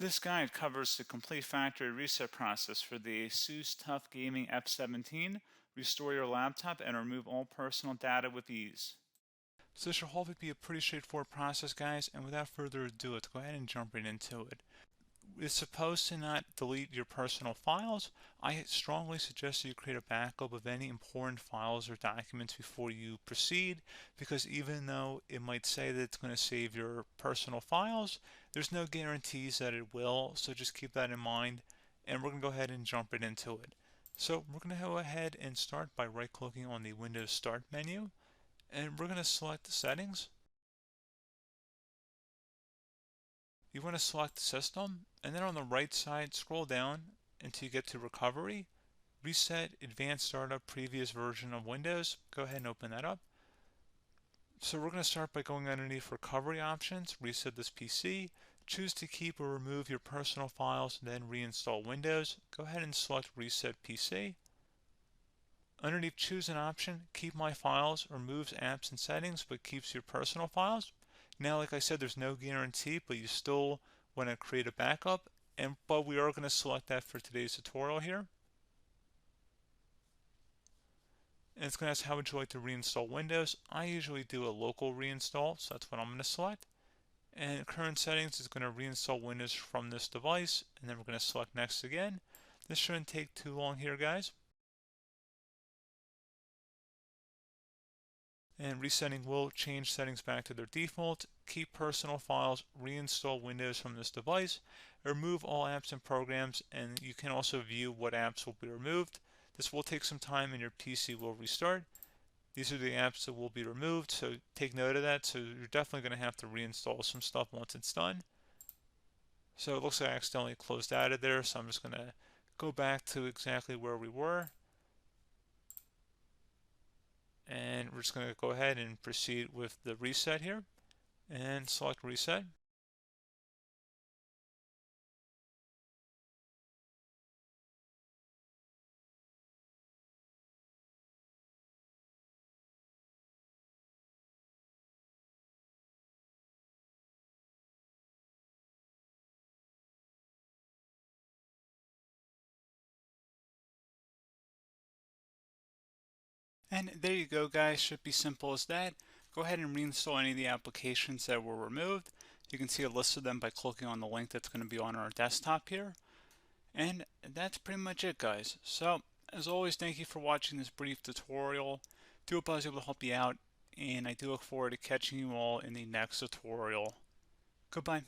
This guide covers the complete factory reset process for the ASUS TUF Gaming F17. Restore your laptop and remove all personal data with ease. So this should hopefully be a pretty straightforward process, guys, and without further ado, let's go ahead and jump right into it. It's supposed to not delete your personal files. I strongly suggest you create a backup of any important files or documents before you proceed, because even though it might say that it's going to save your personal files, there's no guarantees that it will, so just keep that in mind, and we're going to go ahead and jump right into it. So we're going to go ahead and start by right-clicking on the Windows Start menu, and we're going to select the settings. You want to select the system, and then on the right side, scroll down until you get to Recovery. Reset Advanced Startup Previous Version of Windows. Go ahead and open that up. So we're going to start by going underneath Recovery Options, reset this PC. Choose to keep or remove your personal files, then reinstall Windows. Go ahead and select Reset PC. Underneath Choose an option, Keep My Files removes apps and settings but keeps your personal files. Now, like I said, there's no guarantee, but you still want to create a backup, but we are going to select that for today's tutorial here. And it's going to ask how would you like to reinstall Windows. I usually do a local reinstall, so that's what I'm going to select. And current settings is going to reinstall Windows from this device, and then we're going to select next again. This shouldn't take too long here, guys. And resetting will change settings back to their default, keep personal files, reinstall Windows from this device, remove all apps and programs, and you can also view what apps will be removed. This will take some time and your PC will restart. These are the apps that will be removed, so take note of that. So you're definitely going to have to reinstall some stuff once it's done. So it looks like I accidentally closed out of there, so I'm just going to go back to exactly where we were. And we're just going to go ahead and proceed with the reset here and select reset. And there you go, guys. Should be simple as that. Go ahead and reinstall any of the applications that were removed. You can see a list of them by clicking on the link that's going to be on our desktop here. And that's pretty much it, guys. So, as always, thank you for watching this brief tutorial. Do hope I was able to help you out, and I do look forward to catching you all in the next tutorial. Goodbye.